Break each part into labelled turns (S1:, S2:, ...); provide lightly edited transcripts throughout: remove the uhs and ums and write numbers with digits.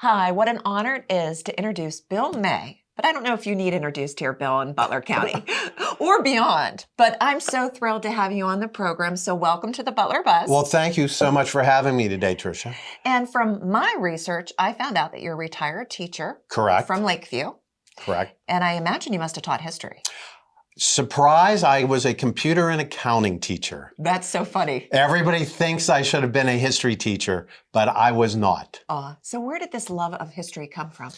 S1: Hi, what an honor it is to introduce Bill May. But I don't know if you need introduced here, Bill, in Butler County or beyond. But I'm so thrilled to have you on the program. So welcome to the Butler Buzz.
S2: Well, thank you so much for having me today, Tricia.
S1: And from my research, I found out that you're a retired teacher.
S2: Correct.
S1: From Lakeview.
S2: Correct.
S1: And I imagine you must have taught history.
S2: Surprise, I was a computer and accounting teacher.
S1: That's so funny.
S2: Everybody thinks I should have been a history teacher, but I was not.
S1: So where did this love of history come from?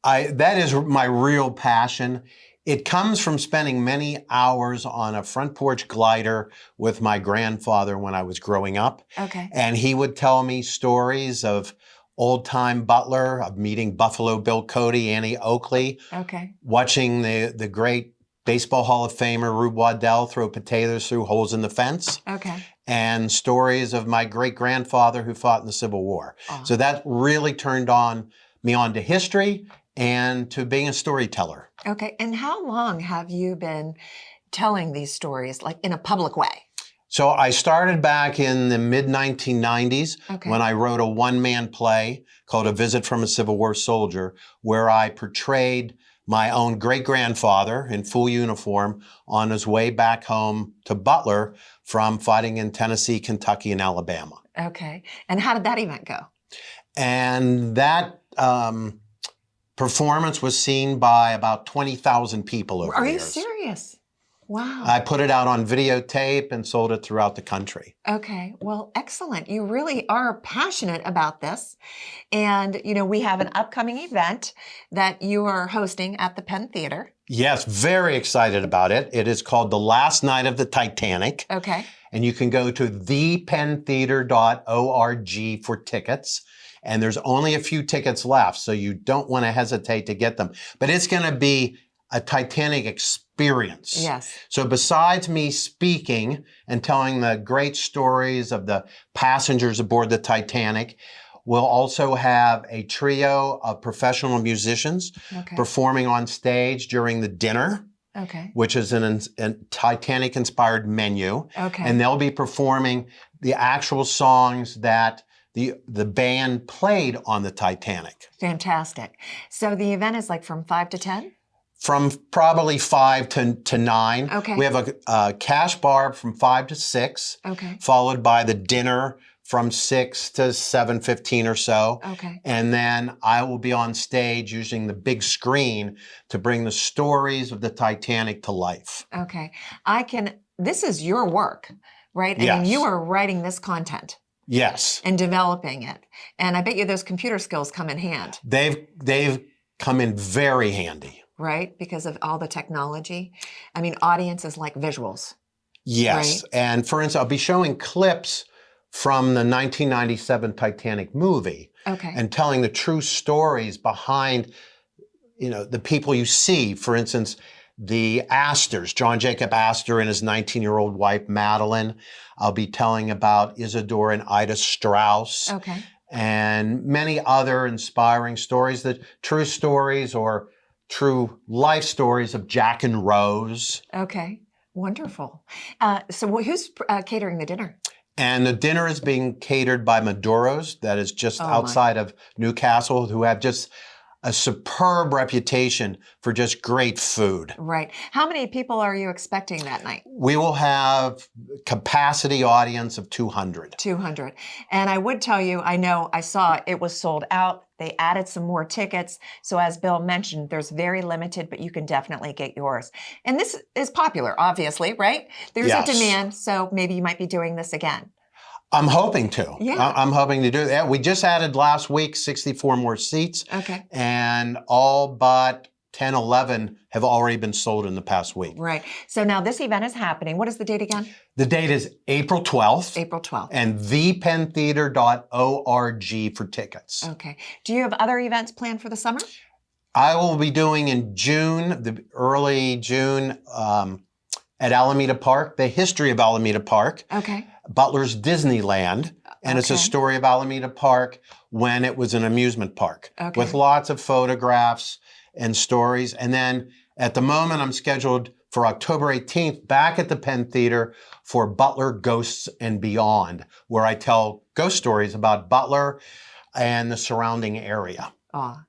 S2: That is my real passion. It comes from spending many hours on a front porch glider with my grandfather when I was growing up.
S1: Okay.
S2: And he would tell me stories of old-time Butler, of meeting Buffalo Bill Cody, Annie Oakley.
S1: Okay.
S2: Watching the great Baseball Hall of Famer Rube Waddell throw potatoes through holes in the fence.
S1: Okay.
S2: And stories of my great-grandfather who fought in the Civil War. So that really turned me on to history and to being a storyteller.
S1: Okay. And how long have you been telling these stories, like in a public way?
S2: So I started back in the mid-1990s when I wrote a one-man play called A Visit from a Civil War Soldier, where I portrayed my own great-grandfather in full uniform on his way back home to Butler from fighting in Tennessee, Kentucky, and Alabama.
S1: Okay. And how did that event go?
S2: And that performance was seen by about 20,000 people over the years.
S1: Are you serious? Wow.
S2: I put it out on videotape and sold it throughout the country.
S1: Okay. Well, excellent. You really are passionate about this. And, you know, we have an upcoming event that you are hosting at the Penn Theater.
S2: Yes, very excited about it. It is called The Last Night of the Titanic.
S1: Okay.
S2: And you can go to thepenntheater.org for tickets. And there's only a few tickets left, so you don't want to hesitate to get them. But it's going to be a Titanic experience.
S1: Yes.
S2: So besides me speaking and telling the great stories of the passengers aboard the Titanic, we'll also have a trio of professional musicians performing on stage during the dinner.
S1: Okay.
S2: Which is a Titanic-inspired menu.
S1: Okay.
S2: And they'll be performing the actual songs that the band played on the Titanic.
S1: Fantastic. So the event is like from 5 to 10?
S2: From probably 5 to 9.
S1: Okay.
S2: We have a cash bar from 5 to 6.
S1: Okay.
S2: Followed by the dinner from 6 to 7:15 or so.
S1: Okay.
S2: And then I will be on stage using the big screen to bring the stories of the Titanic to life.
S1: Okay. This is your work, right? I mean, you are writing this content.
S2: Yes.
S1: And developing it. And I bet you those computer skills come in hand.
S2: They've come in very handy.
S1: Right? Because of all the technology. I mean, audiences like visuals.
S2: Yes.
S1: Right?
S2: And for instance, I'll be showing clips from the 1997 Titanic movie.
S1: Okay.
S2: And telling the true stories behind, the people you see. For instance, the Astors, John Jacob Astor and his 19-year-old wife, Madeline. I'll be telling about Isidore and Ida Strauss.
S1: Okay. And
S2: many other inspiring stories, true stories or true life stories of Jack and Rose.
S1: Okay. Wonderful. So who's catering the dinner?
S2: And the dinner is being catered by Maduro's, that is just outside of Newcastle, who have just a superb reputation for just great food.
S1: Right. How many people are you expecting that night?
S2: We will have capacity audience of 200.
S1: 200. And I would tell you, I saw it was sold out. They added some more tickets. So as Bill mentioned, there's very limited, but you can definitely get yours. And this is popular, obviously, right? There's a demand, so maybe you might be doing this again.
S2: I'm hoping to.
S1: Yeah.
S2: I'm hoping to do that. We just added last week 64 more seats.
S1: Okay.
S2: And all but 10, 11 have already been sold in the past week.
S1: Right. So now this event is happening. What is the date again?
S2: The date is April 12th.
S1: April 12th.
S2: And thepenntheater.org for tickets.
S1: Okay. Do you have other events planned for the summer?
S2: I will be doing in June, early June, at Alameda Park, the history of Alameda Park.
S1: Okay.
S2: Butler's Disneyland. And it's a story of Alameda Park when it was an amusement park.
S1: Okay.
S2: With lots of photographs and stories. And then at the moment, I'm scheduled for October 18th back at the Penn Theater for Butler Ghosts and Beyond, where I tell ghost stories about Butler and the surrounding area.
S1: Aw.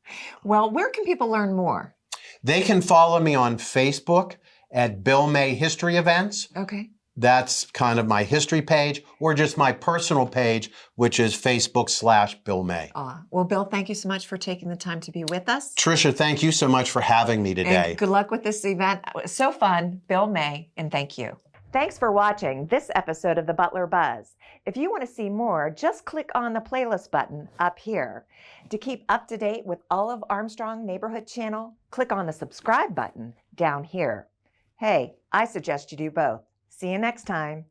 S1: Well, where can people learn more?
S2: They can follow me on Facebook at Bill May History Events.
S1: Okay.
S2: That's kind of my history page, or just my personal page, which is Facebook/Bill May.
S1: Well, Bill, thank you so much for taking the time to be with us.
S2: Tricia, thank you so much for having me today.
S1: And good luck with this event. It was so fun. Bill May, and thank you. Thanks for watching this episode of the Butler Buzz. If you want to see more, just click on the playlist button up here. To keep up to date with all of Armstrong Neighborhood Channel, click on the subscribe button down here. Hey, I suggest you do both. See you next time.